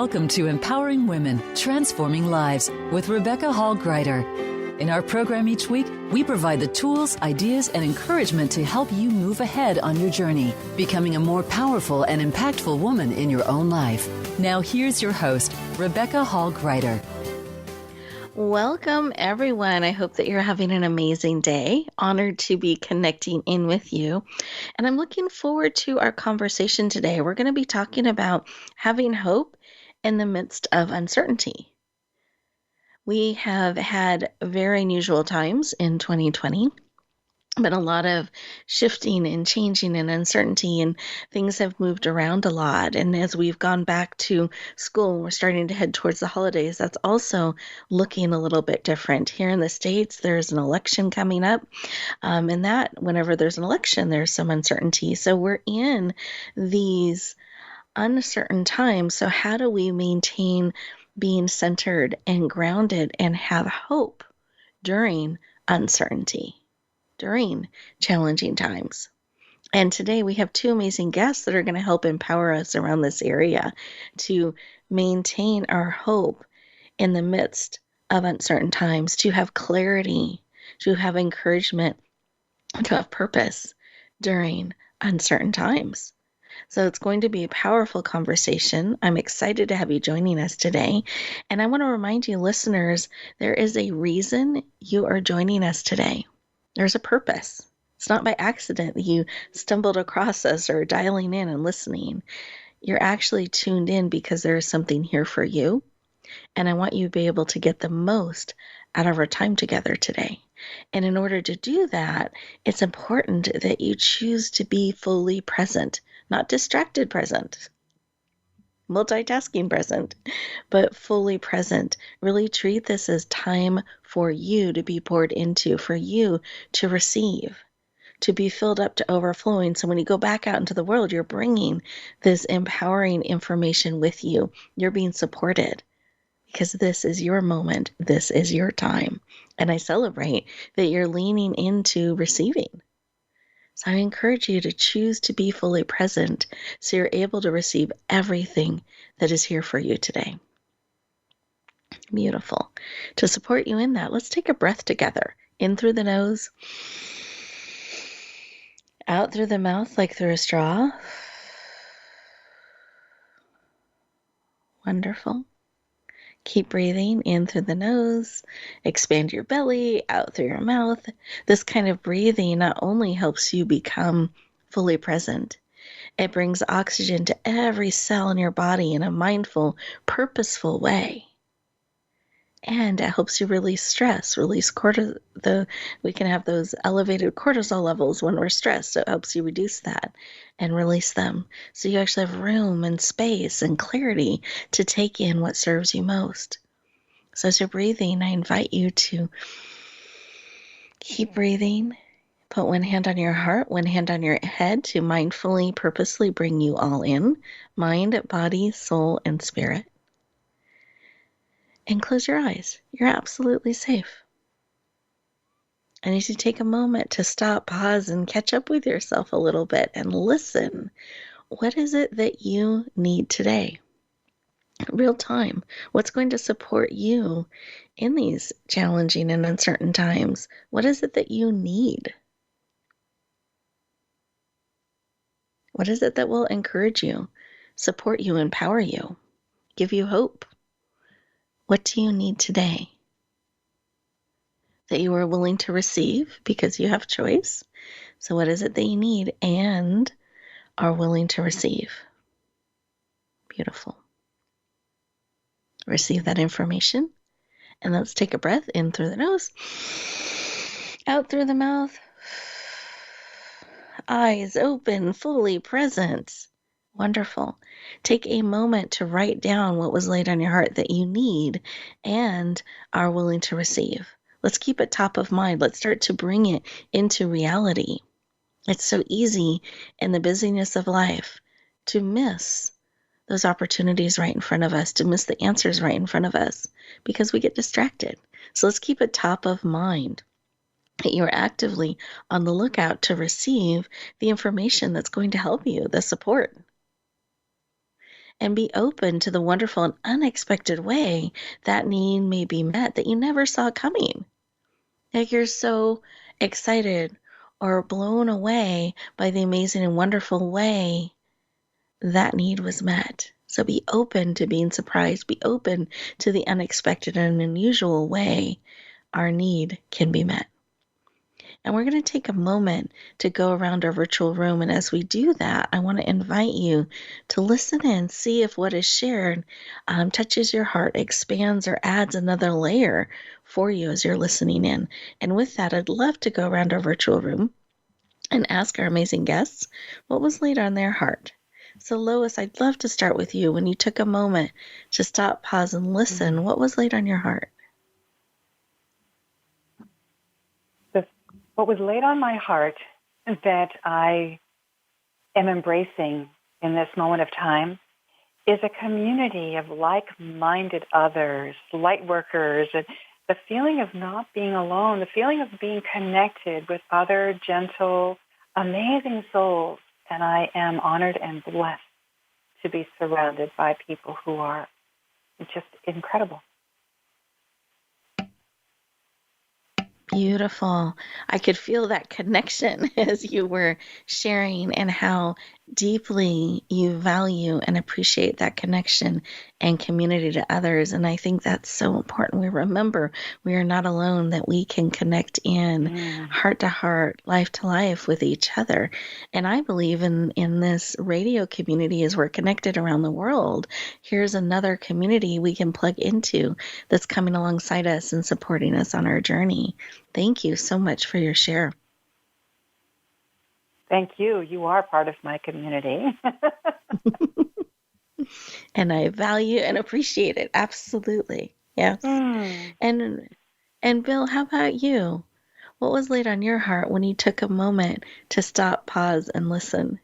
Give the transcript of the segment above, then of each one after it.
Welcome to Empowering Women, Transforming Lives with Rebecca Hall Gruyter. In our program each week, we provide the tools, ideas, and encouragement to help you move ahead on your journey, becoming a more powerful and impactful woman in your own life. Now here's your host, Rebecca Hall Gruyter. Welcome, everyone. I hope that you're having an amazing day. Honored to be connecting in with you. And I'm looking forward to our conversation today. We're going to be talking about having hope in the midst of uncertainty. We have had very unusual times in 2020. But a lot of shifting and changing and uncertainty, and things have moved around a lot. And as we've gone back to school, we're starting to head towards the holidays. That's also looking a little bit different. Here in the States, there's an election coming up. And that whenever there's an election, there's some uncertainty. So we're in these uncertain times. So how do we maintain being centered and grounded and have hope during uncertainty, during challenging times? And today we have two amazing guests that are going to help empower us around this area to maintain our hope in the midst of uncertain times, to have clarity, to have encouragement, to have purpose during uncertain times. So it's going to be a powerful conversation. I'm excited to have you joining us today. And I want to remind you, listeners, there is a reason you are joining us today. There's a purpose. It's not by accident that you stumbled across us or dialing in and listening. You're actually tuned in because there is something here for you. And I want you to be able to get the most out of our time together today. And in order to do that, it's important that you choose to be fully present, not distracted present, multitasking present, but fully present. Really treat this as time for you to be poured into, for you to receive, to be filled up to overflowing. So when you go back out into the world, you're bringing this empowering information with you. You're being supported because this is your moment. This is your time. And I celebrate that you're leaning into receiving. So I encourage you to choose to be fully present so you're able to receive everything that is here for you today. Beautiful. To support you in that, let's take a breath together. In through the nose, out through the mouth like through a straw. Wonderful. Keep breathing in through the nose, expand your belly, out through your mouth. This kind of breathing not only helps you become fully present, it brings oxygen to every cell in your body in a mindful, purposeful way. And it helps you release stress, release cortisol. We can have those elevated cortisol levels when we're stressed, so it helps you reduce that and release them. So you actually have room and space and clarity to take in what serves you most. So as you're breathing, I invite you to keep breathing. Put one hand on your heart, one hand on your head to mindfully, purposely bring you all in, mind, body, soul, and spirit. And close your eyes. You're absolutely safe. And as you take a moment to stop, pause, and catch up with yourself a little bit and listen, what is it that you need today? Real time. What's going to support you in these challenging and uncertain times? What is it that you need? What is it that will encourage you, support you, empower you, give you hope? What do you need today that you are willing to receive because you have choice? So what is it that you need and are willing to receive? Beautiful. Receive that information. And let's take a breath in through the nose, out through the mouth, eyes open, fully present. Wonderful. Take a moment to write down what was laid on your heart that you need and are willing to receive. Let's keep it top of mind. Let's start to bring it into reality. It's so easy in the busyness of life to miss those opportunities right in front of us, to miss the answers right in front of us because we get distracted. So let's keep it top of mind that you're actively on the lookout to receive the information that's going to help you, the support. and be open to the wonderful and unexpected way that need may be met that you never saw coming. Like you're so excited or blown away by the amazing and wonderful way that need was met. So be open to being surprised. Be open to the unexpected and unusual way our need can be met. And we're going to take a moment to go around our virtual room. And as we do that, I want to invite you to listen in, see if what is shared touches your heart, expands, or adds another layer for you as you're listening in. And with that, I'd love to go around our virtual room and ask our amazing guests what was laid on their heart. So, Lois, I'd love to start with you. When you took a moment to stop, pause, and listen, what was laid on your heart? What was laid on my heart that I am embracing in this moment of time is a community of like-minded others, light workers, and the feeling of not being alone, the feeling of being connected with other gentle, amazing souls. And I am honored and blessed to be surrounded by people who are just incredible. Beautiful. I could feel that connection as you were sharing and how deeply you value and appreciate that connection and community to others. And I think that's so important. We remember we are not alone, that we can connect in heart to heart, life to life with each other. And I believe in this radio community as we're connected around the world. Here's another community we can plug into that's coming alongside us and supporting us on our journey. Thank you so much for your share. Thank you. You are part of my community. And I value and appreciate it. Absolutely. Yes. And Bill, how about you? What was laid on your heart when you took a moment to stop, pause, and listen?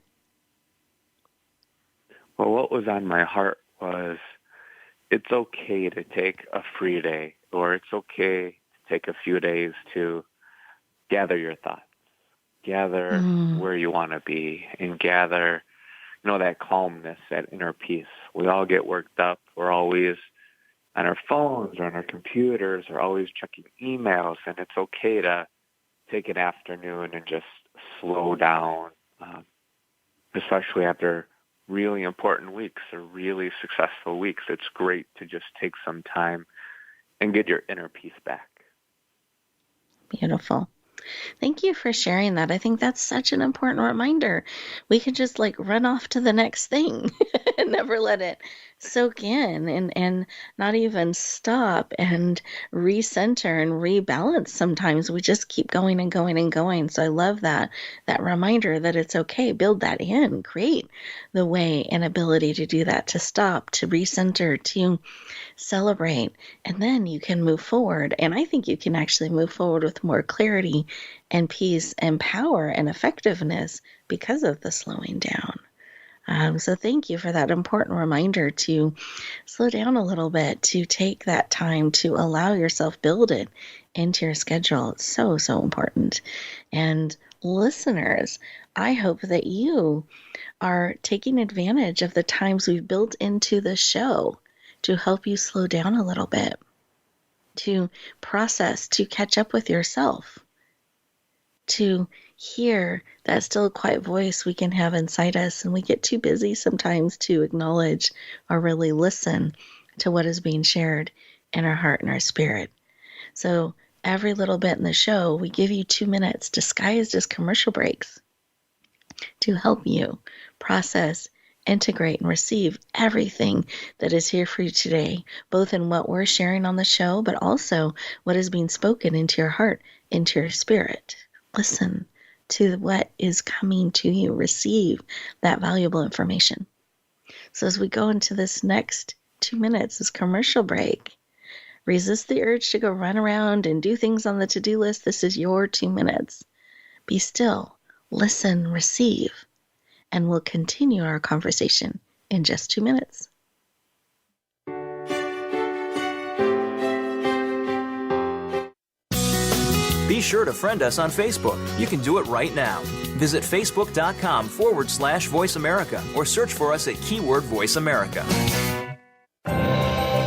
Well, what was on my heart was it's okay to take a free day, or it's okay to take a few days to gather your thoughts, gather where you want to be, and gather, that calmness, that inner peace. We all get worked up. We're always on our phones or on our computers or always checking emails, and it's okay to take an afternoon and just slow down, especially after really important weeks or really successful weeks. It's great to just take some time and get your inner peace back. Beautiful. Thank you for sharing that. I think that's such an important reminder. We could just run off to the next thing and never let it soak in and not even stop and recenter and rebalance. Sometimes we just keep going and going and going. So I love that reminder that it's okay. Build that in, create the way and ability to do that, to stop, to recenter, to celebrate, and then you can move forward. And I think you can actually move forward with more clarity and peace and power and effectiveness because of the slowing down. So thank you for that important reminder to slow down a little bit, to take that time to allow yourself, build it into your schedule. It's so, so important. And listeners, I hope that you are taking advantage of the times we've built into the show to help you slow down a little bit, to process, to catch up with yourself, to hear that still quiet voice we can have inside us. And we get too busy sometimes to acknowledge or really listen to what is being shared in our heart and our spirit. So every little bit in the show, we give you 2 minutes disguised as commercial breaks to help you process, integrate, and receive everything that is here for you today, both in what we're sharing on the show, but also what is being spoken into your heart, into your spirit. Listen to what is coming to you. Receive that valuable information. So as we go into this next 2 minutes, this commercial break, resist the urge to go run around and do things on the to-do list. This is your 2 minutes. Be still, listen, receive, and we'll continue our conversation in just 2 minutes. Be sure to friend us on Facebook. You can do it right now. Visit facebook.com/Voice America or search for us at keyword Voice America.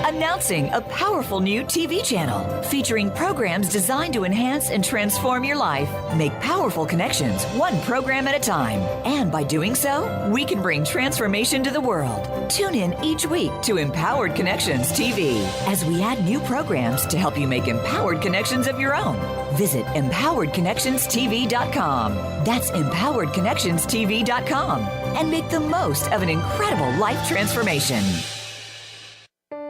Announcing a powerful new TV channel featuring programs designed to enhance and transform your life. Make powerful connections, one program at a time. And by doing so, we can bring transformation to the world. Tune in each week to Empowered Connections TV as we add new programs to help you make empowered connections of your own. Visit empoweredconnectionstv.com. That's empoweredconnectionstv.com. And make the most of an incredible life transformation.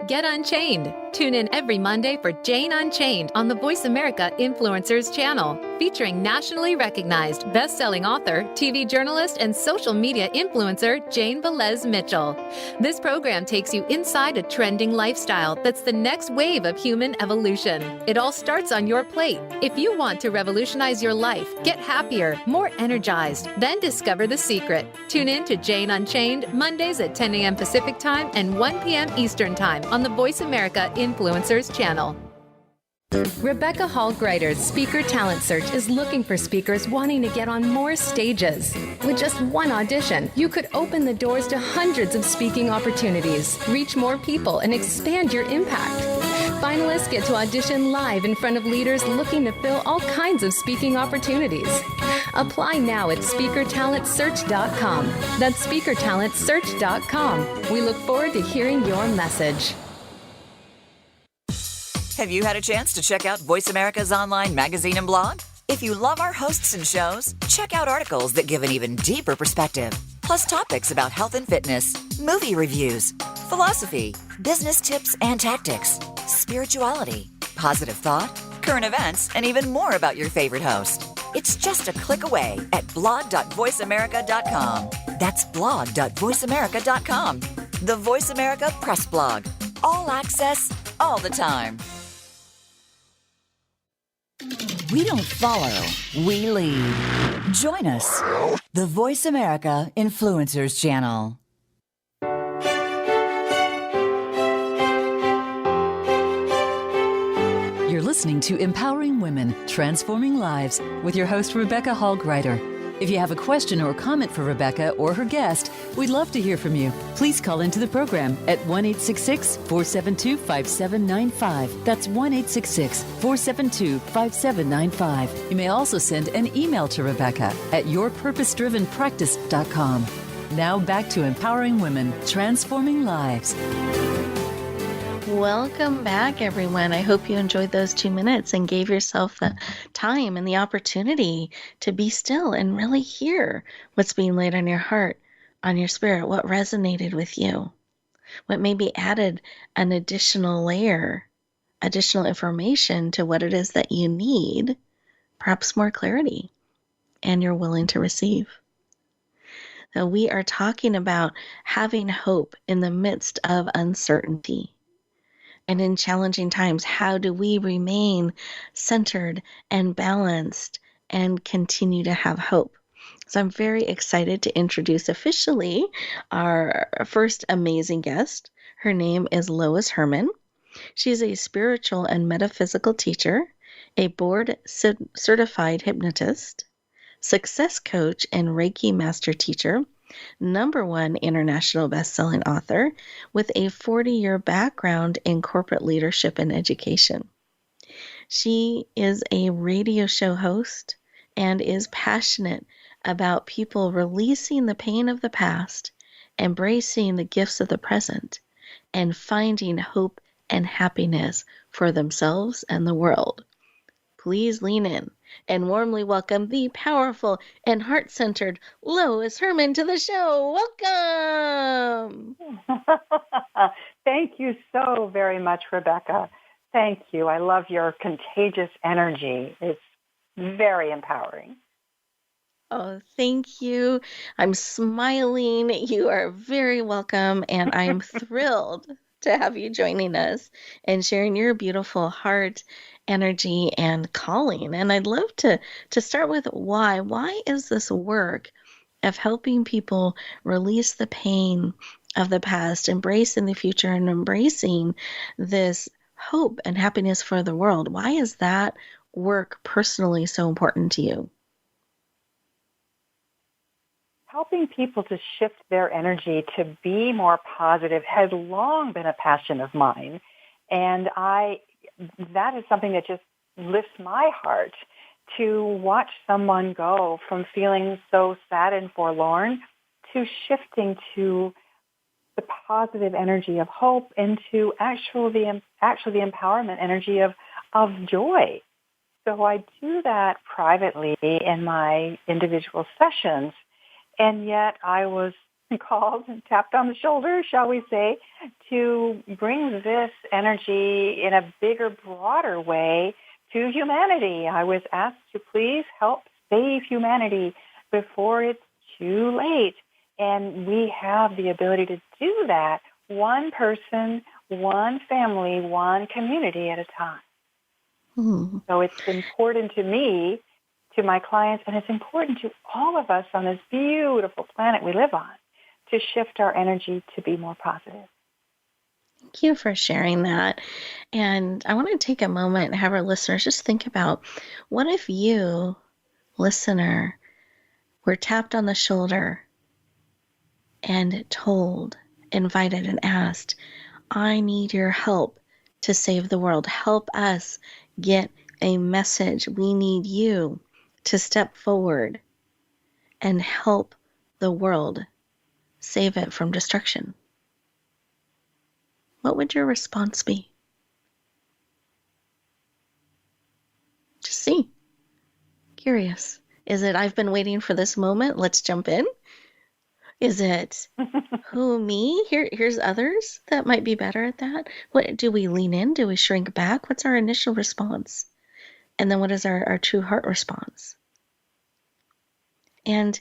Get Unchained. Tune in every Monday for Jane Unchained on the Voice America Influencers channel, featuring nationally recognized best-selling author, TV journalist, and social media influencer Jane Velez Mitchell. This program takes you inside a trending lifestyle that's the next wave of human evolution. It all starts on your plate. If you want to revolutionize your life, get happier, more energized, then discover the secret. Tune in to Jane Unchained Mondays at 10 a.m. Pacific Time and 1 p.m. Eastern Time on the Voice America Influencers channel. Rebecca Hall Gruyter's Speaker Talent Search is looking for speakers wanting to get on more stages. With just one audition, you could open the doors to hundreds of speaking opportunities, reach more people, and expand your impact. Finalists get to audition live in front of leaders looking to fill all kinds of speaking opportunities. Apply now at speakertalentsearch.com. That's speakertalentsearch.com. We look forward to hearing your message. Have you had a chance to check out Voice America's online magazine and blog? If you love our hosts and shows, check out articles that give an even deeper perspective, plus topics about health and fitness, movie reviews, philosophy, business tips and tactics, spirituality, positive thought, current events, and even more about your favorite host. It's just a click away at blog.voiceamerica.com. That's blog.voiceamerica.com. The Voice America Press Blog. All access, all the time. We don't follow, we lead. Join us, the Voice America Influencers channel. You're listening to Empowering Women, Transforming Lives with your host, Rebecca Hall Gruyter. If you have a question or comment for Rebecca or her guest, we'd love to hear from you. Please call into the program at 1-866-472-5795. That's 1-866-472-5795. You may also send an email to Rebecca at yourpurposedrivenpractice.com. Now back to Empowering Women, Transforming Lives. Welcome back, everyone. I hope you enjoyed those 2 minutes and gave yourself the time and the opportunity to be still and really hear what's being laid on your heart, on your spirit, what resonated with you, what maybe added an additional layer, additional information to what it is that you need, perhaps more clarity, and you're willing to receive. So we are talking about having hope in the midst of uncertainty. And in challenging times, how do we remain centered and balanced and continue to have hope? So I'm very excited to introduce officially our first amazing guest. Her name is Lois Hermann. She's a spiritual and metaphysical teacher, a board-certified hypnotist, success coach and Reiki master teacher, #1 international best-selling author with a 40-year background in corporate leadership and education. She is a radio show host and is passionate about people releasing the pain of the past, embracing the gifts of the present, and finding hope and happiness for themselves and the world. Please lean in and warmly welcome the powerful and heart-centered Lois Hermann to the show. Welcome! Thank you so very much, Rebecca. Thank you. I love your contagious energy. It's very empowering. Oh, thank you. I'm smiling. You are very welcome, and I'm thrilled to have you joining us and sharing your beautiful heart, energy, and calling. And I'd love to start with why. Why is this work of helping people release the pain of the past, embracing the future, and embracing this hope and happiness for the world? Why is that work personally so important to you? helping people to shift their energy to be more positive has long been a passion of mine. And that is something that just lifts my heart, to watch someone go from feeling so sad and forlorn to shifting to the positive energy of hope into actually the empowerment energy of joy. So I do that privately in my individual sessions, and yet I was called and tapped on the shoulder, shall we say, to bring this energy in a bigger, broader way to humanity. I was asked to please help save humanity before it's too late. And we have the ability to do that, one person, one family, one community at a time. Mm. So it's important to me, to my clients, and it's important to all of us on this beautiful planet we live on, to shift our energy to be more positive. Thank you for sharing that. And I want to take a moment and have our listeners just think about, what if you, listener, were tapped on the shoulder and told, invited, and asked, I need your help to save the world. Help us get a message. We need you to step forward and help the world, save it from destruction. What would your response be? Just see. Curious. Is it, I've been waiting for this moment, let's jump in? Is it, who, me? Here's others that might be better at that? What, do we lean in? Do we shrink back? What's our initial response? And then what is our true heart response? And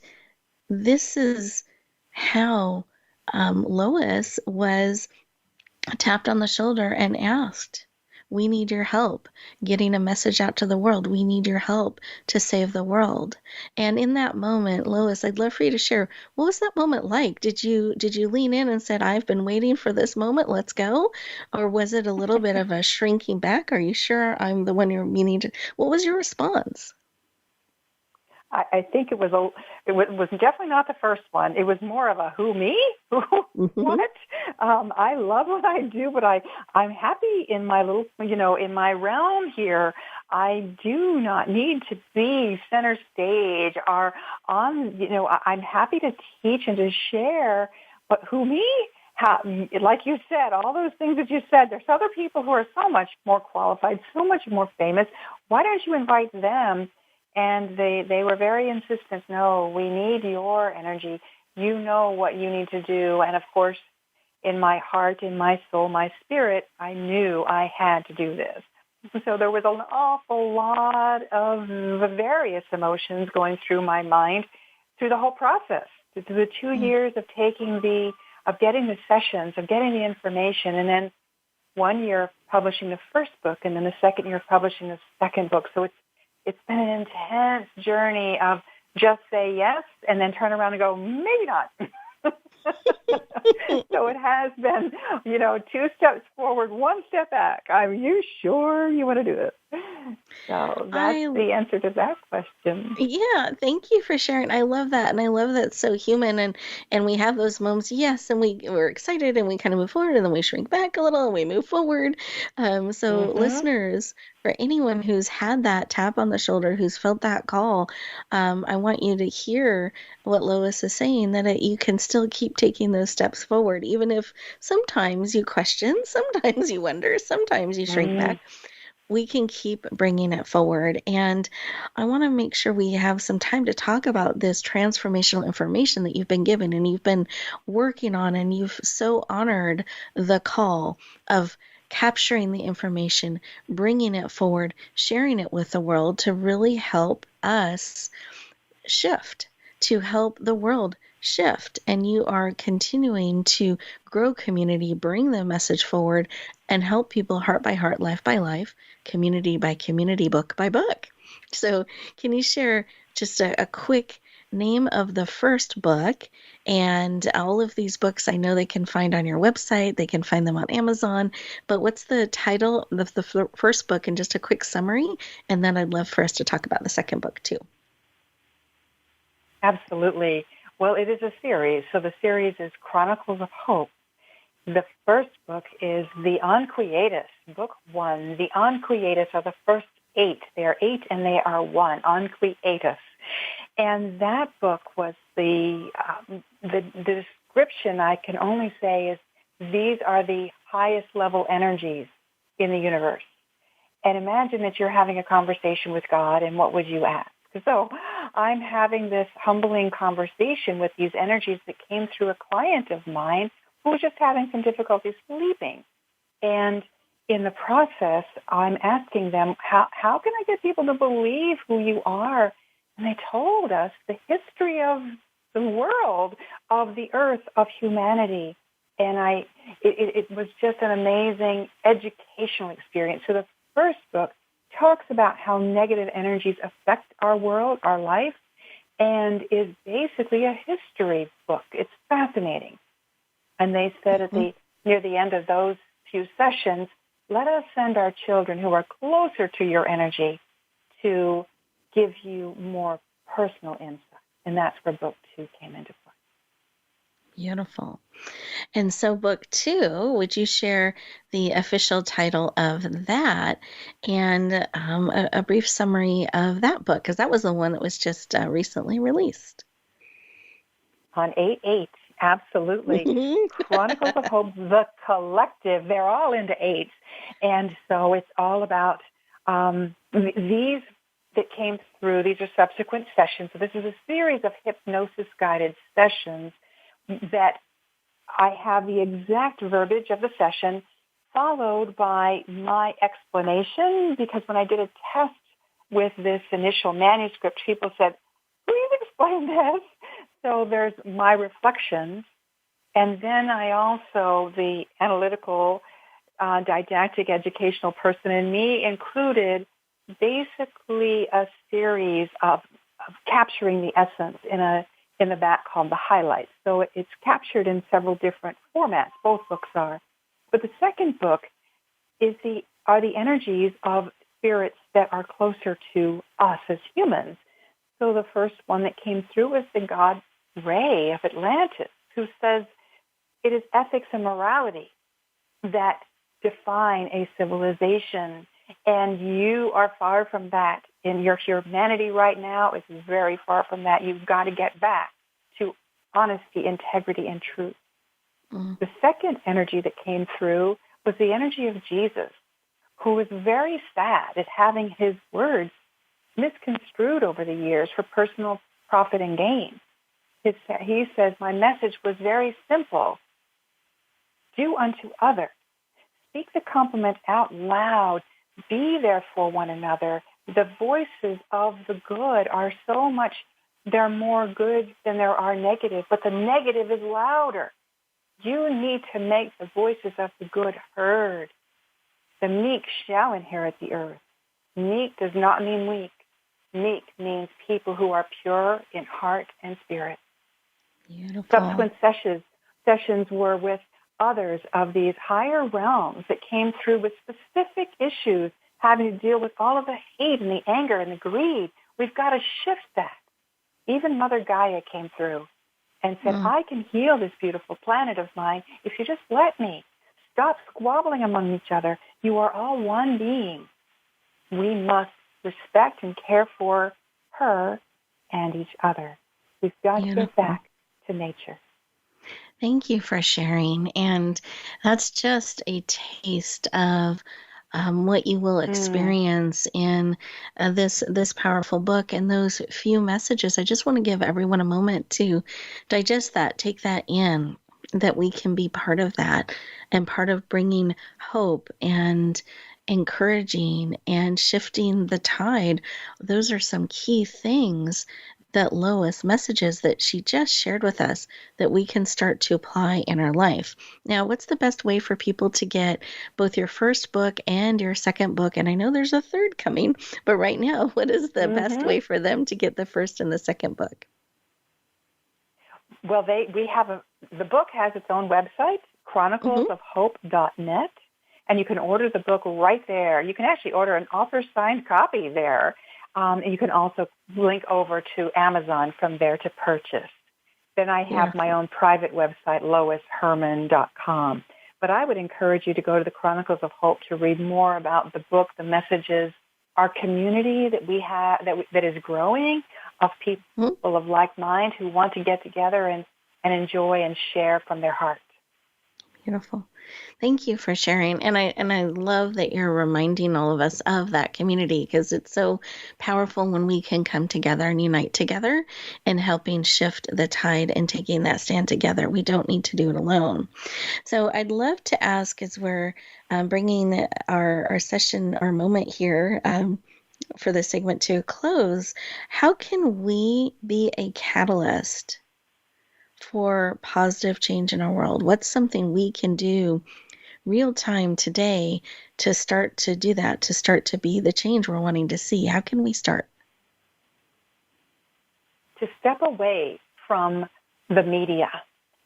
this is how Lois was tapped on the shoulder and asked, we need your help getting a message out to the world. We need your help to save the world. And in that moment, Lois, I'd love for you to share, what was that moment like? Did you lean in and said, I've been waiting for this moment, let's go? Or was it a little bit of a shrinking back? Are you sure I'm the one you're meaning to? What was your response? I think it was definitely not the first one. It was more of a who, me? What? I love what I do, but I'm happy in my little, in my realm here. I do not need to be center stage or on, I'm happy to teach and to share, but who, me? How, like you said, all those things that you said, there's other people who are so much more qualified, so much more famous. Why don't you invite them? And they were very insistent, no, we need your energy. You know what you need to do. And of course, in my heart, in my soul, my spirit, I knew I had to do this. So there was an awful lot of various emotions going through my mind through the whole process, through the 2 years of getting the sessions, of getting the information, and then 1 year of publishing the first book, and then the second year of publishing the second book. So it's been an intense journey of just say yes and then turn around and go, maybe not. So it has been, 2 steps forward, 1 step back. Are you sure you want to do this? So that's the answer to that question. Yeah, thank you for sharing. I love that. And I love that it's so human. And we have those moments, yes, and we're excited and we kind of move forward and then we shrink back a little and we move forward. Listeners, for anyone who's had that tap on the shoulder, who's felt that call, I want you to hear what Lois is saying, that you can still keep taking those steps forward, even if sometimes you question, sometimes you wonder, sometimes you shrink back. We can keep bringing it forward. And I want to make sure we have some time to talk about this transformational information that you've been given and you've been working on, and you've so honored the call of capturing the information, bringing it forward, sharing it with the world to really help us shift, to help the world shift. And you are continuing to grow community, bring the message forward, and help people heart by heart, life by life, community by community, book by book. So can you share just a quick name of the first book? And all of these books I know they can find on your website, they can find them on Amazon, but what's the title of the first book and just a quick summary? And then I'd love for us to talk about the second book too. Absolutely. Well, it is a series. So the series is Chronicles of Hope. The first book is The Unquietus, Book 1. The Unquietus are the first 8. They are 8 and they are 1, Unquietus. And that book was the description I can only say is these are the highest level energies in the universe. And imagine that you're having a conversation with God, and what would you ask? So I'm having this humbling conversation with these energies that came through a client of mine who was just having some difficulty sleeping. And in the process, I'm asking them, how can I get people to believe who you are? And they told us the history of the world, of the earth, of humanity. And it was just an amazing educational experience. So the first book talks about how negative energies affect our world, our life, and is basically a history book. It's fascinating. And they said near the end of those few sessions, let us send our children who are closer to your energy to give you more personal insight. And that's where book 2 came into play. Beautiful. And so book 2, would you share the official title of that and a brief summary of that book? Because that was the one that was just recently released. On 8/8, absolutely. Chronicles of Hope, the collective, they're all into 8s. And so it's all about these that came through. These are subsequent sessions. So this is a series of hypnosis-guided sessions that I have the exact verbiage of the session followed by my explanation, because when I did a test with this initial manuscript, people said, please explain this. So there's my reflections. And then I also, the analytical, didactic, educational person in me included basically a series of capturing the essence in the back called the highlights. So it's captured in several different formats. Both books are. But the second book are the energies of spirits that are closer to us as humans. So the first one that came through was the god Ray of Atlantis, who says it is ethics and morality that define a civilization, and you are far from that. And your humanity right now is very far from that. You've got to get back to honesty, integrity, and truth. Mm. The second energy that came through was the energy of Jesus, who was very sad at having his words misconstrued over the years for personal profit and gain. He says, my message was very simple. Do unto others. Speak the compliment out loud. Be there for one another. The voices of the good are so much, they're more good than there are negative, but the negative is louder. You need to make the voices of the good heard. The meek shall inherit the earth. Meek does not mean weak. Meek means people who are pure in heart and spirit. Beautiful. Subsequent sessions were with others of these higher realms that came through with specific issues having to deal with all of the hate and the anger and the greed. We've got to shift that. Even Mother Gaia came through and said, I can heal this beautiful planet of mine if you just let me. Stop squabbling among each other. You are all one being. We must respect and care for her and each other. We've got to get back to nature. Thank you for sharing. And that's just a taste of what you will experience in this powerful book and those few messages. I just want to give everyone a moment to digest that, take that in, that we can be part of that and part of bringing hope and encouraging and shifting the tide. Those are some key things that Lois, messages that she just shared with us that we can start to apply in our life. Now, what's the best way for people to get both your first book and your second book? And I know there's a third coming, but right now, what is the best way for them to get the first and the second book? Well, the book has its own website, chroniclesofhope.net, and you can order the book right there. You can actually order an author-signed copy there. And you can also link over to Amazon from there to purchase. Then I have my own private website, loishermann.com. But I would encourage you to go to the Chronicles of Hope to read more about the book, the messages, our community that we have that is growing of people of like mind who want to get together and enjoy and share from their heart. Beautiful. Thank you for sharing. And I love that you're reminding all of us of that community, because it's so powerful when we can come together and unite together and helping shift the tide and taking that stand together. We don't need to do it alone. So I'd love to ask, as we're bringing our session, our moment here for this segment to a close, how can we be a catalyst for positive change in our world? What's something we can do real time today to start to do that, to start to be the change we're wanting to see? How can we start? To step away from the media,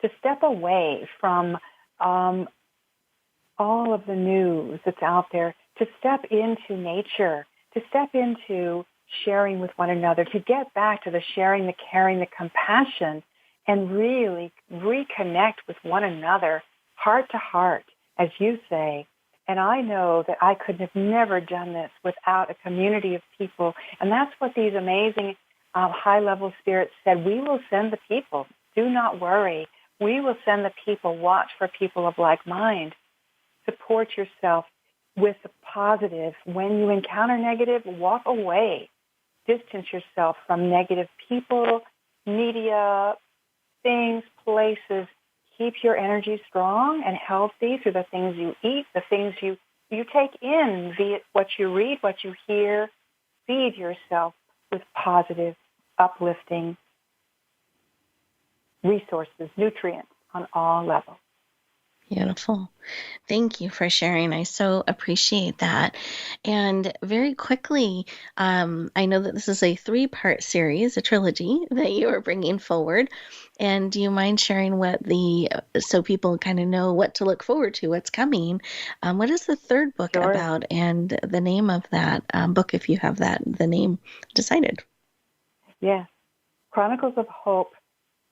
to step away from all of the news that's out there, to step into nature, to step into sharing with one another, to get back to the sharing, the caring, the compassion, and really reconnect with one another, heart to heart, as you say. And I know that I could have never done this without a community of people. And that's what these amazing high-level spirits said. We will send the people. Do not worry. We will send the people. Watch for people of like mind. Support yourself with the positive. When you encounter negative, walk away. Distance yourself from negative people, media, things, places. Keep your energy strong and healthy through the things you eat, the things you take in, be it what you read, what you hear. Feed yourself with positive, uplifting resources, nutrients on all levels. Beautiful. Thank you for sharing. I so appreciate that. And very quickly, I know that this is a 3-part series, a trilogy that you are bringing forward. And do you mind sharing so people kind of know what to look forward to, what's coming? What is the third book about, and the name of that book, if you have the name decided? Yes. Chronicles of Hope,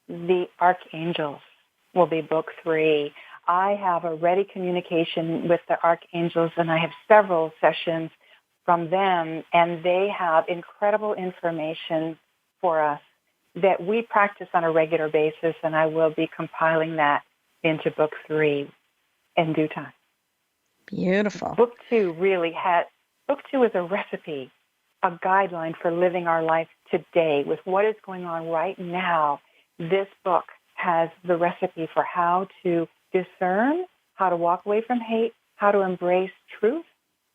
the Archangels will be book 3. I have a ready communication with the archangels, and I have several sessions from them, and they have incredible information for us that we practice on a regular basis, and I will be compiling that into book 3 in due time. Beautiful. Book 2 is a recipe, a guideline for living our life today with what is going on right now. This book has the recipe for how to discern, how to walk away from hate, how to embrace truth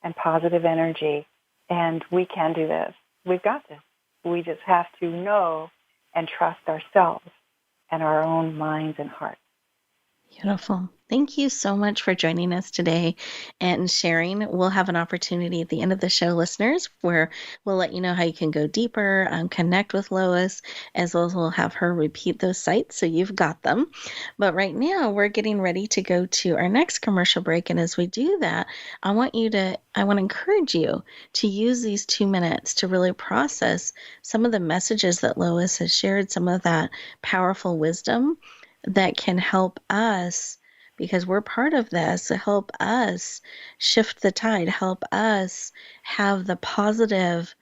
and positive energy. And we can do this. We've got this. We just have to know and trust ourselves and our own minds and hearts. Beautiful. Thank you so much for joining us today and sharing. We'll have an opportunity at the end of the show, listeners, where we'll let you know how you can go deeper, connect with Lois, as well as we'll have her repeat those sites so you've got them. But right now, we're getting ready to go to our next commercial break. And as we do that, I want to encourage you to use these 2 minutes to really process some of the messages that Lois has shared, some of that powerful wisdom that can help us, because we're part of this, help us shift the tide, help us have the positive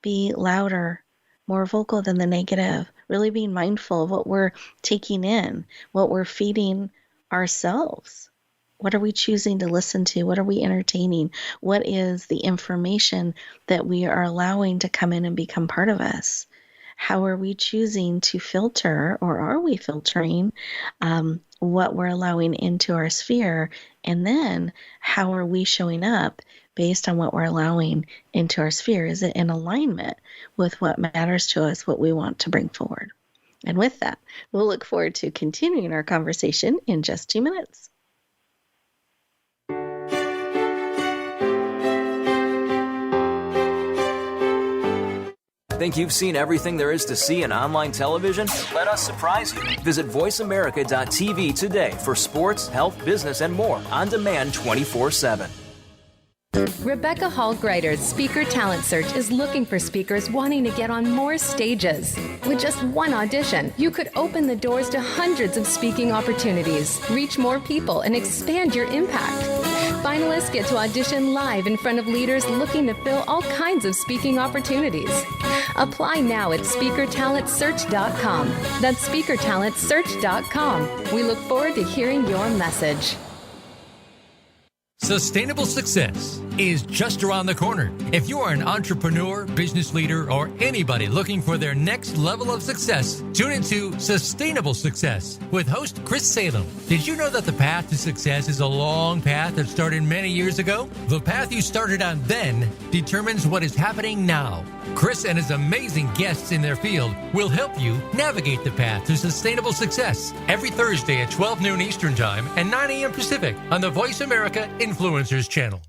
be louder, more vocal than the negative, really being mindful of what we're taking in, what we're feeding ourselves. What are we choosing to listen to? What are we entertaining? What is the information that we are allowing to come in and become part of us? How are we choosing to filter, or are we filtering what we're allowing into our sphere? And then how are we showing up based on what we're allowing into our sphere? Is it in alignment with what matters to us, what we want to bring forward? And with that, we'll look forward to continuing our conversation in just 2 minutes. Think you've seen everything there is to see in online television? Let us surprise you. Visit voiceamerica.tv today for sports, health, business, and more on demand 24/7. Rebecca Hall Gruyter's Speaker Talent Search is looking for speakers wanting to get on more stages. With just one audition, you could open the doors to hundreds of speaking opportunities, reach more people, and expand your impact. Finalists get to audition live in front of leaders looking to fill all kinds of speaking opportunities. Apply now at speakertalentsearch.com. That's speakertalentsearch.com. We look forward to hearing your message. Sustainable success is just around the corner. If you are an entrepreneur, business leader, or anybody looking for their next level of success, tune into Sustainable Success with host Chris Salem. Did you know that the path to success is a long path that started many years ago? The path you started on then determines what is happening now. Chris and his amazing guests in their field will help you navigate the path to sustainable success every Thursday at 12 noon Eastern Time and 9 a.m. Pacific on the Voice America Influencers Channel.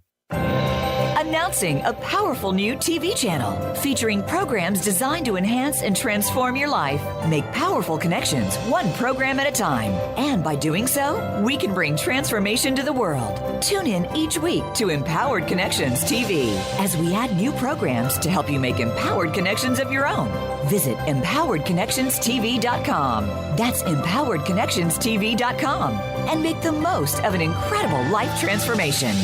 Announcing a powerful new TV channel featuring programs designed to enhance and transform your life. Make powerful connections, one program at a time. And by doing so, we can bring transformation to the world. Tune in each week to Empowered Connections TV as we add new programs to help you make empowered connections of your own. Visit empoweredconnectionstv.com. That's empoweredconnectionstv.com. And make the most of an incredible life transformation.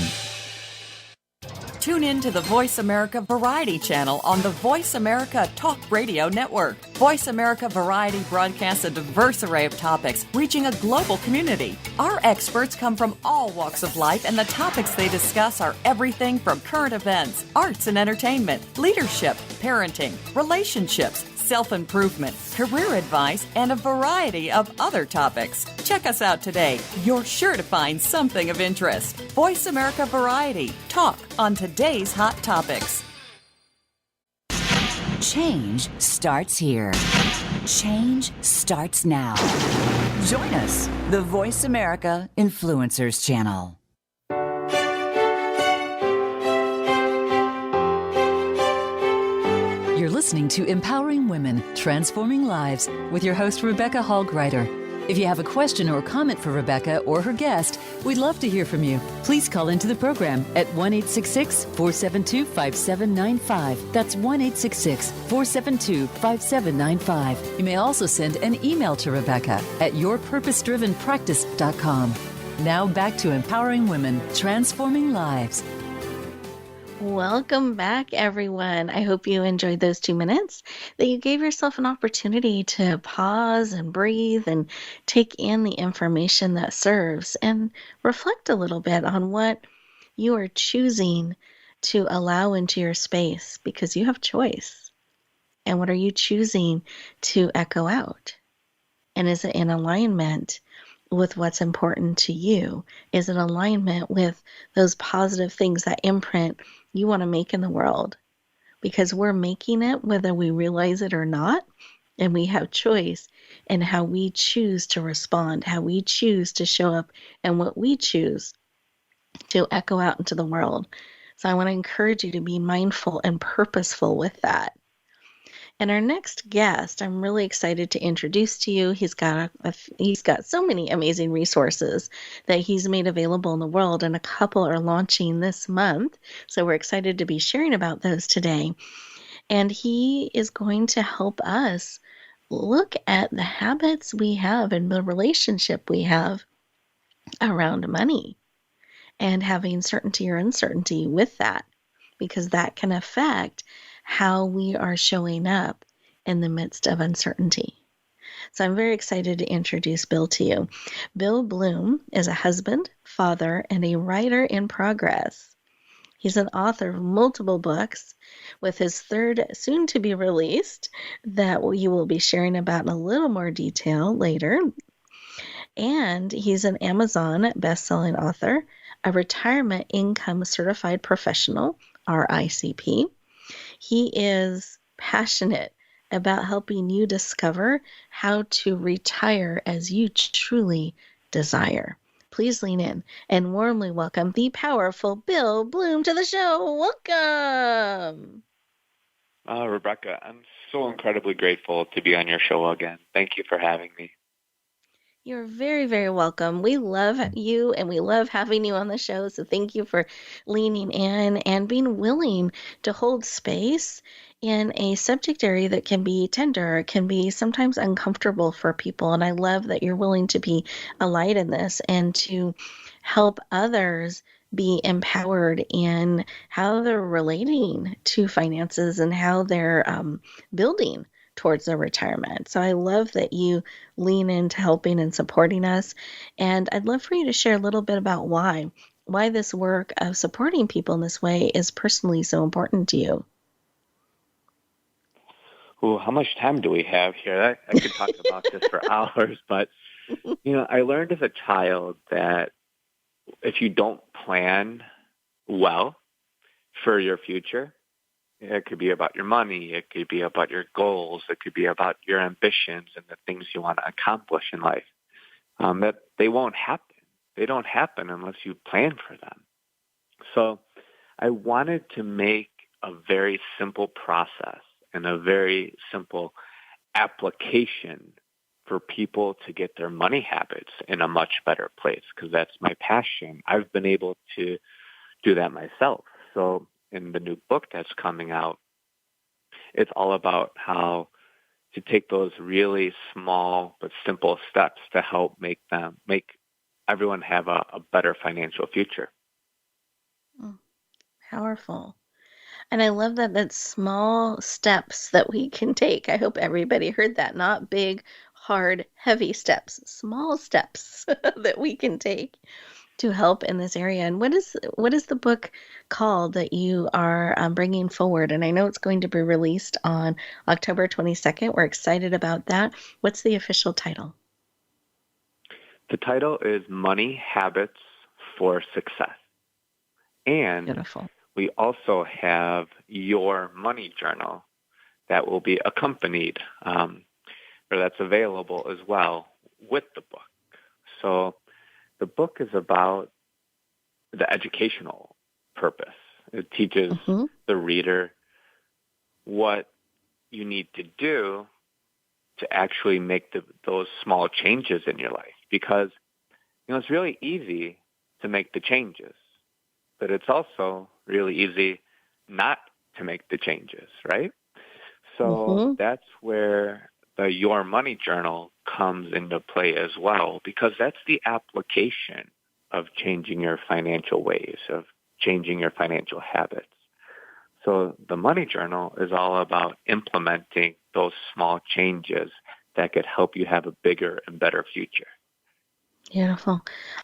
Tune in to the Voice America Variety channel on the Voice America Talk Radio Network. Voice America Variety broadcasts a diverse array of topics, reaching a global community. Our experts come from all walks of life, and the topics they discuss are everything from current events, arts and entertainment, leadership, parenting, relationships, self-improvement, career advice, and a variety of other topics. Check us out today. You're sure to find something of interest. Voice America Variety. Talk on today's hot topics. Change starts here. Change starts now. Join us, the Voice America Influencers Channel. You're listening to Empowering Women, Transforming Lives with your host, Rebecca Hall Gruyter. If you have a question or comment for Rebecca or her guest, we'd love to hear from you. Please call into the program at 1-866-472-5795. That's 1-866-472-5795. You may also send an email to Rebecca at yourpurposedrivenpractice.com. Now back to Empowering Women, Transforming Lives. Welcome back, everyone. I hope you enjoyed those 2 minutes, that you gave yourself an opportunity to pause and breathe and take in the information that serves and reflect a little bit on what you are choosing to allow into your space, because you have choice. And what are you choosing to echo out? And is it in alignment with what's important to you? Is it alignment with those positive things, that imprint you want to make in the world? Because we're making it whether we realize it or not, and we have choice in how we choose to respond, how we choose to show up, and what we choose to echo out into the world. So I want to encourage you to be mindful and purposeful with that. And our next guest, I'm really excited to introduce to you. He's got so many amazing resources that he's made available in the world, and a couple are launching this month. So we're excited to be sharing about those today. And he is going to help us look at the habits we have and the relationship we have around money and having certainty or uncertainty with that, because that can affect how we are showing up in the midst of uncertainty. So I'm very excited to introduce Bill to you. Bill Bloom is a husband, father, and a writer in progress. He's an author of multiple books, with his third soon to be released that you will be sharing about in a little more detail later. And he's an Amazon best-selling author, a retirement income certified professional, RICP. He is passionate about helping you discover how to retire as you truly desire. Please lean in and warmly welcome the powerful Bill Bloom to the show. Welcome. Rebecca, I'm so incredibly grateful to be on your show again. Thank you for having me. You're very, very welcome. We love you and we love having you on the show. So thank you for leaning in and being willing to hold space in a subject area that can be tender, can be sometimes uncomfortable for people. And I love that you're willing to be a light in this and to help others be empowered in how they're relating to finances and how they're building towards their retirement. So I love that you lean into helping and supporting us. And I'd love for you to share a little bit about why this work of supporting people in this way is personally so important to you. Ooh, how much time do we have here? I could talk about this for hours, but I learned as a child that if you don't plan well for your future, it could be about your money, it could be about your goals, it could be about your ambitions and the things you want to accomplish in life, that they won't happen. They don't happen unless you plan for them. So I wanted to make a very simple process and a very simple application for people to get their money habits in a much better place, because that's my passion. I've been able to do that myself. So in the new book that's coming out, it's all about how to take those really small but simple steps to help make everyone have a better financial future. Powerful. And I love that that's small steps that we can take. I hope everybody heard that. Not big, hard, heavy steps. Small steps that we can take to help in this area. And what is the book called that you are bringing forward? And I know it's going to be released on October 22nd. We're excited about that. What's the official title? The title is Money Habits for Success. And beautiful. We also have your money journal that will be accompanied, or that's available as well with the book. So the book is about the educational purpose. It teaches the reader what you need to do to actually make those small changes in your life. Because, it's really easy to make the changes, but it's also really easy not to make the changes, right? So that's where the Your Money Journal comes into play as well, because that's the application of changing your financial ways, of changing your financial habits. So the Money Journal is all about implementing those small changes that could help you have a bigger and better future. Beautiful.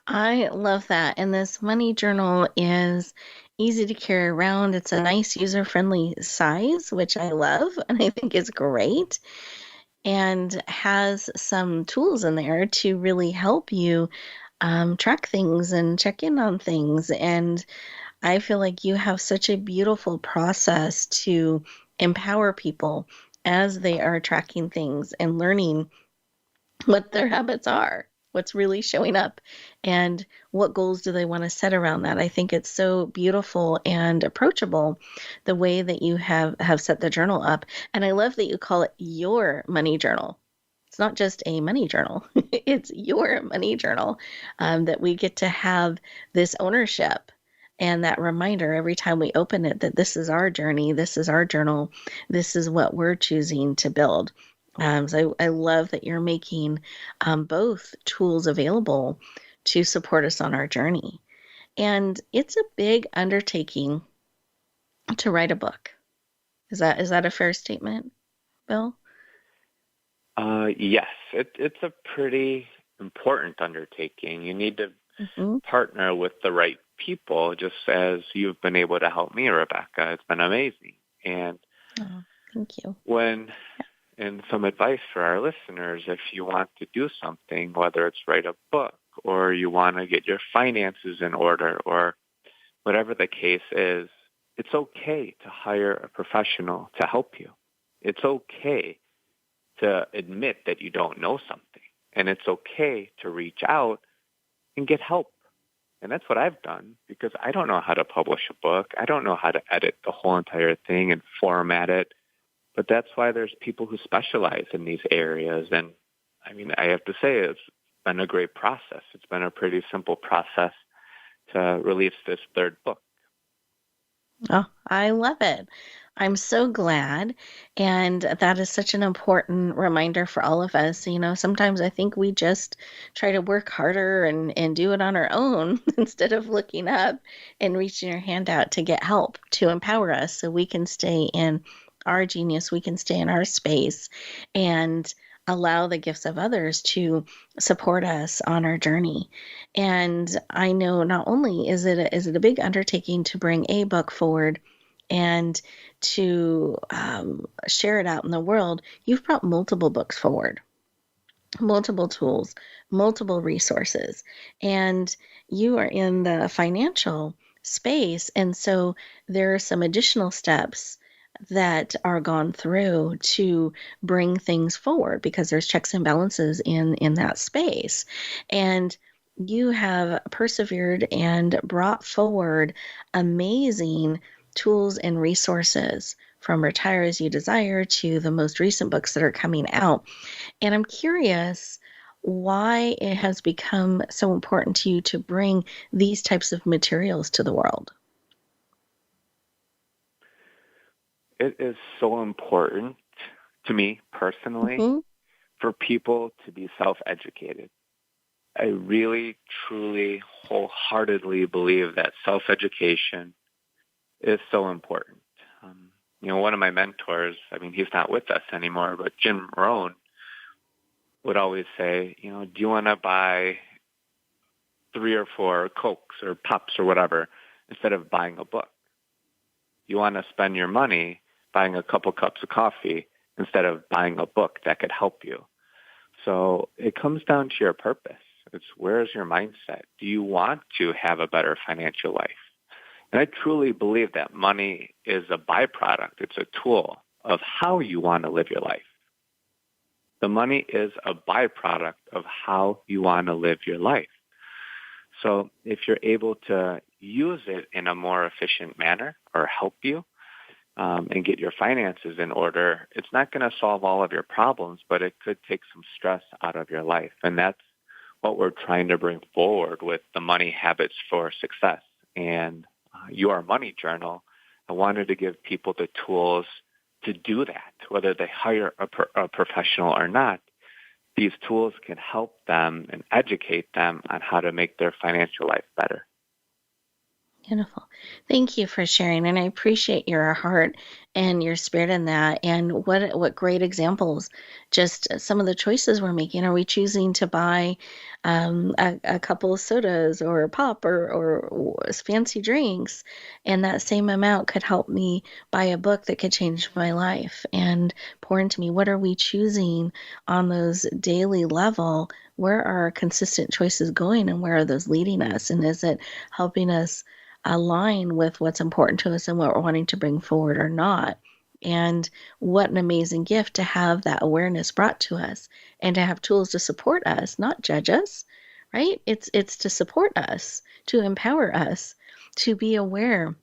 I love that. And this money journal is easy to carry around. It's a nice user-friendly size, which I love and I think is great, and has some tools in there to really help you track things and check in on things. And I feel like you have such a beautiful process to empower people as they are tracking things and learning what their habits are, what's really showing up, and what goals do they want to set around that. I think it's so beautiful and approachable the way that you have set the journal up. And I love that you call it your money journal. It's not just a money journal. It's your money journal, that we get to have this ownership and that reminder every time we open it that this is our journey, this is our journal, this is what we're choosing to build. So I love that you're making both tools available to support us on our journey. And it's a big undertaking to write a book. Is that a fair statement, Bill? Yes, it's a pretty important undertaking. You need to partner with the right people, just as you've been able to help me, Rebecca. It's been amazing. And thank you. And some advice for our listeners, if you want to do something, whether it's write a book or you want to get your finances in order or whatever the case is, it's okay to hire a professional to help you. It's okay to admit that you don't know something. And it's okay to reach out and get help. And that's what I've done, because I don't know how to publish a book. I don't know how to edit the whole entire thing and format it. But that's why there's people who specialize in these areas. And I mean, I have to say, been a great process. It's been a pretty simple process to release this third book. Oh, I love it. I'm so glad. And that is such an important reminder for all of us. Sometimes I think we just try to work harder and do it on our own instead of looking up and reaching our hand out to get help to empower us so we can stay in our genius, we can stay in our space and allow the gifts of others to support us on our journey. And I know not only is it a big undertaking to bring a book forward and to share it out in the world, you've brought multiple books forward, multiple tools, multiple resources, and you are in the financial space. And so there are some additional steps that are gone through to bring things forward because there's checks and balances in that space. And you have persevered and brought forward amazing tools and resources from Retire as You Desire to the most recent books that are coming out. And I'm curious why it has become so important to you to bring these types of materials to the world. It is so important to me personally for people to be self-educated. I really, truly, wholeheartedly believe that self-education is so important. One of my mentors, he's not with us anymore, but Jim Rohn would always say, do you want to buy 3 or 4 Cokes or Pops or whatever instead of buying a book? You want to spend your money buying a couple cups of coffee instead of buying a book that could help you. So it comes down to your purpose. It's where's your mindset? Do you want to have a better financial life? And I truly believe that money is a byproduct. It's a tool of how you want to live your life. The money is a byproduct of how you want to live your life. So if you're able to use it in a more efficient manner or help you and get your finances in order, it's not going to solve all of your problems, but it could take some stress out of your life. And that's what we're trying to bring forward with the Money Habits for Success and Your Money Journal. I wanted to give people the tools to do that, whether they hire a professional or not. These tools can help them and educate them on how to make their financial life better. Beautiful. Thank you for sharing, and I appreciate your heart and your spirit in that. And what great examples! Just some of the choices we're making. Are we choosing to buy a couple of sodas or a pop or fancy drinks, and that same amount could help me buy a book that could change my life and pour into me? What are we choosing on those daily level? Where are our consistent choices going, and where are those leading us? And is it helping us align with what's important to us and what we're wanting to bring forward or not? And what an amazing gift to have that awareness brought to us and to have tools to support us, not judge us, right? It's to support us, to empower us, to be aware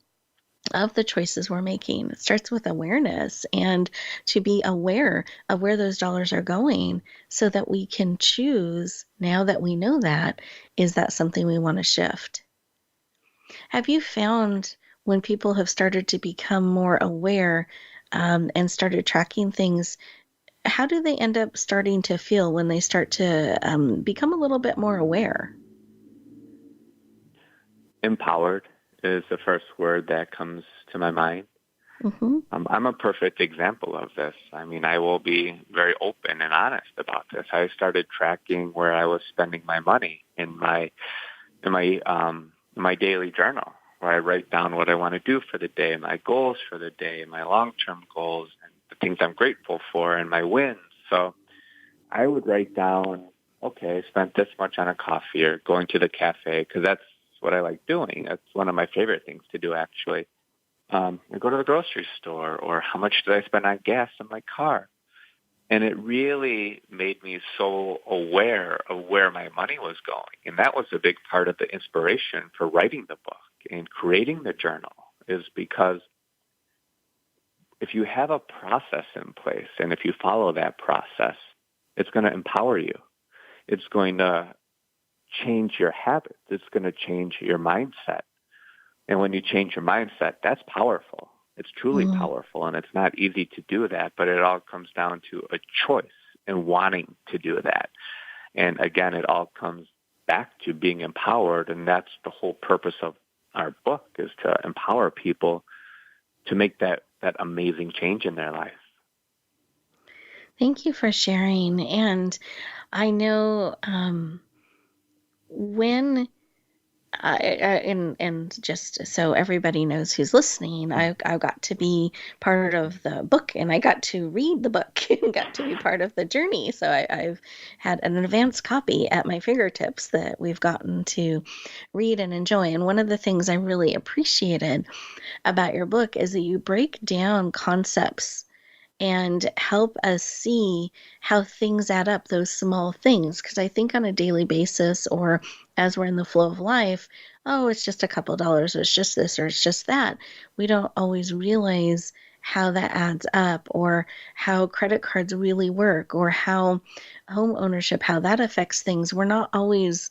of the choices we're making. It starts with awareness and to be aware of where those dollars are going so that we can choose, now that we know that, is that something we want to shift? Have you found when people have started to become more aware and started tracking things, how do they end up starting to feel when they start to become a little bit more aware? Empowered is the first word that comes to my mind. I'm a perfect example of this. I will be very open and honest about this. I started tracking where I was spending my money in my daily journal, where I write down what I want to do for the day, my goals for the day, my long-term goals, and the things I'm grateful for, and my wins. So I would write down, okay, I spent this much on a coffee or going to the cafe, because that's what I like doing. That's one of my favorite things to do, actually. I go to the grocery store, or how much did I spend on gas in my car? And it really made me so aware of where my money was going. And that was a big part of the inspiration for writing the book and creating the journal, is because if you have a process in place and if you follow that process, it's going to empower you. It's going to change your habits. It's going to change your mindset. And when you change your mindset, that's powerful. It's truly powerful, and it's not easy to do that, but it all comes down to a choice and wanting to do that. And again, it all comes back to being empowered, and that's the whole purpose of our book, is to empower people to make that amazing change in their life. Thank you for sharing. And I know when and just so everybody knows who's listening, I got to be part of the book, and I got to read the book and got to be part of the journey. So I've had an advanced copy at my fingertips that we've gotten to read and enjoy. And one of the things I really appreciated about your book is that you break down concepts and help us see how things add up, those small things. Because I think on a daily basis, or as we're in the flow of life, oh, it's just a couple dollars, or it's just this, or it's just that. We don't always realize how that adds up, or how credit cards really work, or how home ownership, how that affects things. We're not always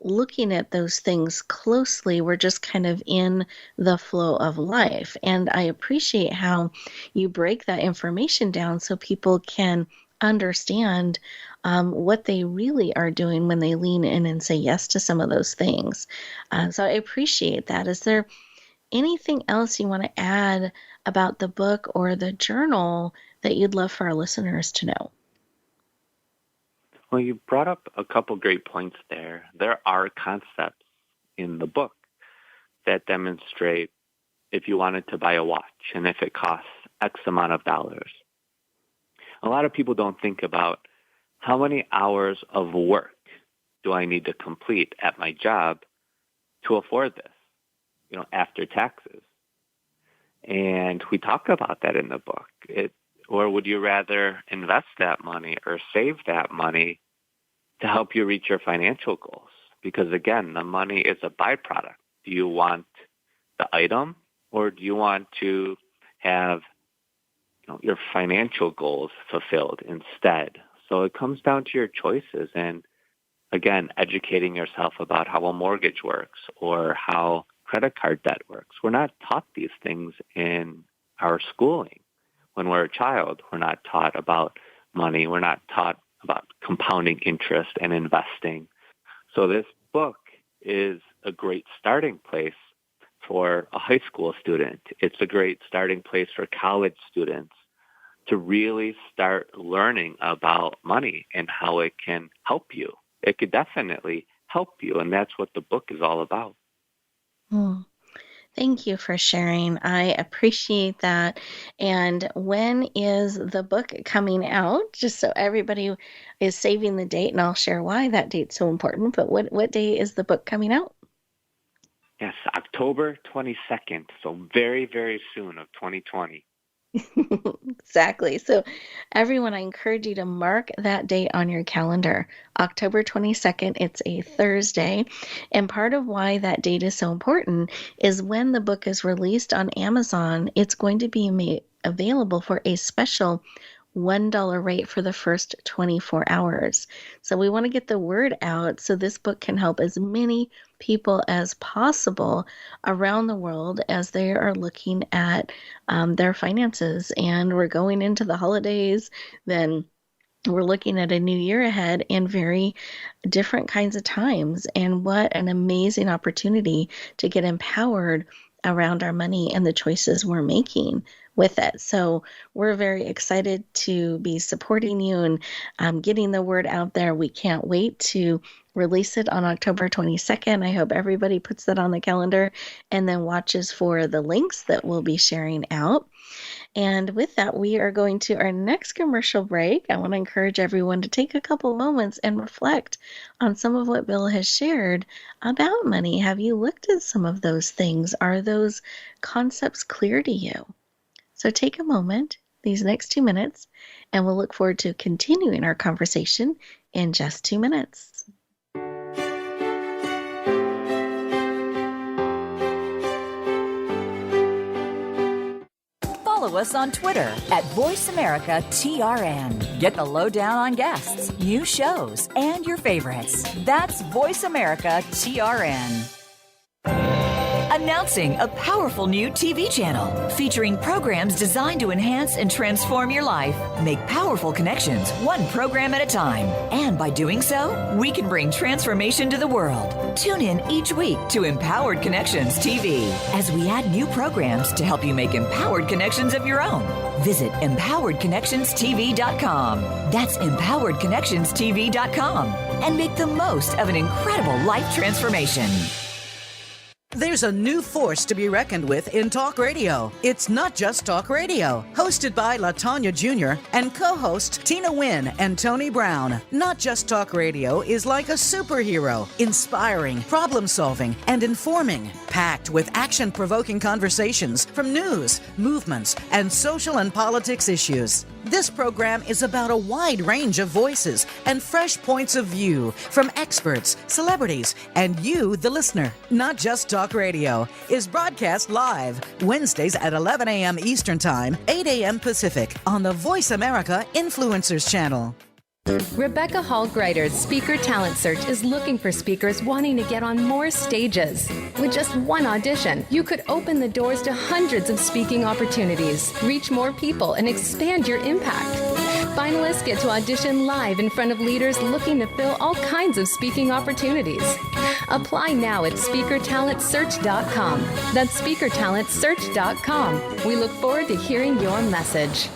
looking at those things closely. We're just kind of in the flow of life. And I appreciate how you break that information down so people can understand what they really are doing when they lean in and say yes to some of those things. So I appreciate that. Is there anything else you want to add about the book or the journal that you'd love for our listeners to know? Well, you brought up a couple great points there. There are concepts in the book that demonstrate if you wanted to buy a watch and if it costs X amount of dollars. A lot of people don't think about how many hours of work do I need to complete at my job to afford this, after taxes. And we talk about that in the book. Or would you rather invest that money or save that money to help you reach your financial goals? Because again, the money is a byproduct. Do you want the item, or do you want to have your financial goals fulfilled instead? So it comes down to your choices, and again, educating yourself about how a mortgage works or how credit card debt works. We're not taught these things in our schooling. When we're a child, we're not taught about money. We're not taught about compounding interest and investing. So this book is a great starting place for a high school student. It's a great starting place for college students to really start learning about money and how it can help you. It could definitely help you, and that's what the book is all about. Thank you for sharing. I appreciate that. And when is the book coming out? Just so everybody is saving the date, and I'll share why that date's so important. But what day is the book coming out? Yes, October 22nd, so very, very soon of 2020. Exactly. So everyone, I encourage you to mark that date on your calendar. October 22nd, it's a Thursday. And part of why that date is so important is when the book is released on Amazon, it's going to be made available for a special $1 rate for the first 24 hours. So we want to get the word out so this book can help as many people as possible around the world as they are looking at their finances. And we're going into the holidays, then we're looking at a new year ahead and very different kinds of times. And what an amazing opportunity to get empowered around our money and the choices we're making with it. So we're very excited to be supporting you and getting the word out there. We can't wait to release it on October 22nd. I hope everybody puts that on the calendar and then watches for the links that we'll be sharing out. And with that, we are going to our next commercial break. I want to encourage everyone to take a couple moments and reflect on some of what Bill has shared about money. Have you looked at some of those things? Are those concepts clear to you? So take a moment, these next 2 minutes, and we'll look forward to continuing our conversation in just 2 minutes. follow us on Twitter at VoiceAmericaTRN. Get the lowdown on guests, new shows, and your favorites. That's VoiceAmericaTRN. Announcing a powerful new TV channel featuring programs designed to enhance and transform your life. Make powerful connections, one program at a time. And by doing so, we can bring transformation to the world. Tune in each week to Empowered Connections TV as we add new programs to help you make empowered connections of your own. Visit empoweredconnectionstv.com. That's empoweredconnectionstv.com. And make the most of an incredible life transformation. There's a new force to be reckoned with in talk radio. It's not just talk radio. Hosted by LaTanya Jr. and co-host Tina Wynn and Tony Brown. Not Just Talk Radio is like a superhero, inspiring, problem-solving, and informing. Packed with action-provoking conversations from news, movements, and social and politics issues. This program is about a wide range of voices and fresh points of view from experts, celebrities, and you, the listener. Not Just Talk Radio is broadcast live Wednesdays at 11 a.m. Eastern Time, 8 a.m. Pacific on the Voice America Influencers Channel. Rebecca Hall Gruyter's Speaker Talent Search is looking for speakers wanting to get on more stages. With just one audition, you could open the doors to hundreds of speaking opportunities, reach more people, and expand your impact. Finalists get to audition live in front of leaders looking to fill all kinds of speaking opportunities. Apply now at speakertalentsearch.com. That's speakertalentsearch.com. We look forward to hearing your message.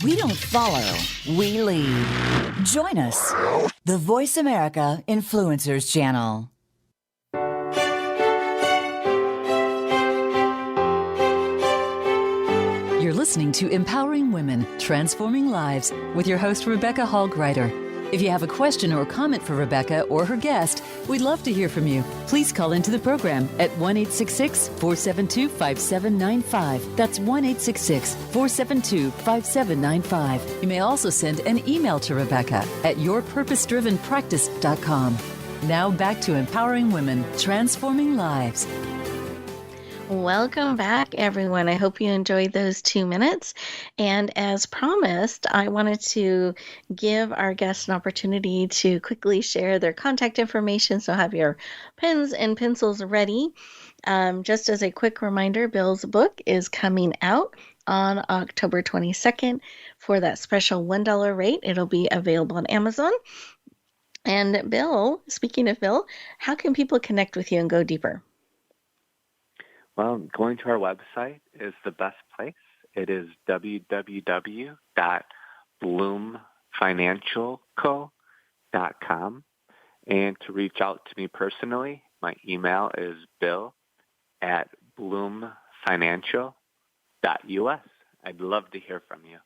We don't follow, we lead. Join us, the Voice America Influencers Channel. You're listening to Empowering Women, Transforming Lives with your host, Rebecca Hall Gruyter. If you have a question or comment for Rebecca or her guest, we'd love to hear from you. Please call into the program at 1-866-472-5795. That's 1-866-472-5795. You may also send an email to Rebecca at yourpurposedrivenpractice.com. Now back to Empowering Women, Transforming Lives. Welcome back, everyone. I hope you enjoyed those 2 minutes. And as promised, I wanted to give our guests an opportunity to quickly share their contact information. So have your pens and pencils ready. Just as a quick reminder, Bill's book is coming out on October 22nd for that special $1 rate. It'll be available on Amazon. And Bill, speaking of Bill, how can people connect with you and go deeper? Well, going to our website is the best place. It is www.bloomfinancialco.com. And to reach out to me personally, my email is bill@bloomfinancial.us. I'd love to hear from you.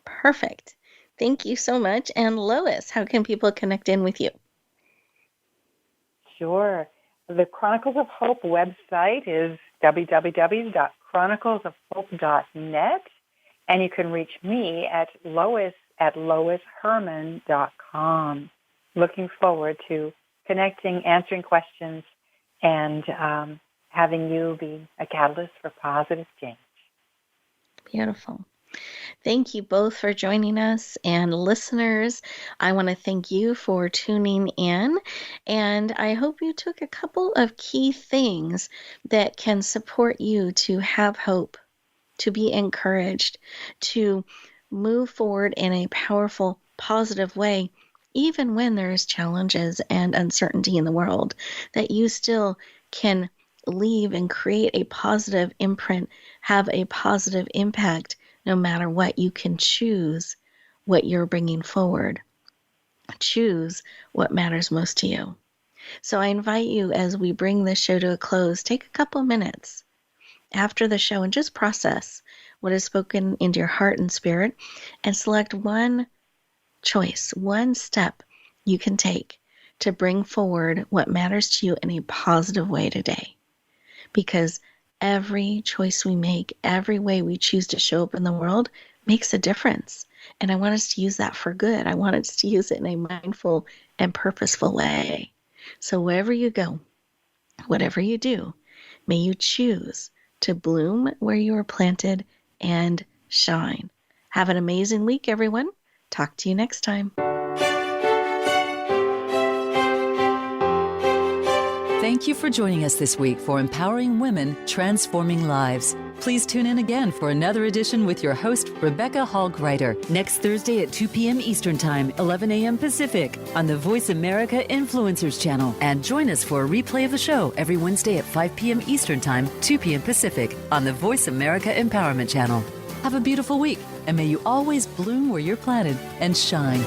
Perfect. Thank you so much. And Lois, how can people connect in with you? Sure. The Chronicles of Hope website is www.chroniclesofhope.net, and you can reach me at Lois at loishermann.com. Looking forward to connecting, answering questions, and having you be a catalyst for positive change. Beautiful. Thank you both for joining us, and listeners, I want to thank you for tuning in, and I hope you took a couple of key things that can support you to have hope, to be encouraged, to move forward in a powerful, positive way, even when there's challenges and uncertainty in the world, that you still can leave and create a positive imprint, have a positive impact. No matter what, you can choose what you're bringing forward. Choose what matters most to you. So I invite you, as we bring this show to a close, take a couple minutes after the show and just process what is spoken into your heart and spirit, and select one choice, one step you can take to bring forward what matters to you in a positive way today. Because every choice we make, every way we choose to show up in the world makes a difference. And I want us to use that for good. I want us to use it in a mindful and purposeful way. So wherever you go, whatever you do, may you choose to bloom where you are planted and shine. Have an amazing week, everyone. Talk to you next time. Thank you for joining us this week for Empowering Women, Transforming Lives. Please tune in again for another edition with your host, Rebecca Hall-Gruyter, next Thursday at 2 p.m. Eastern Time, 11 a.m. Pacific, on the Voice America Influencers channel. And join us for a replay of the show every Wednesday at 5 p.m. Eastern Time, 2 p.m. Pacific, on the Voice America Empowerment channel. Have a beautiful week, and may you always bloom where you're planted and shine.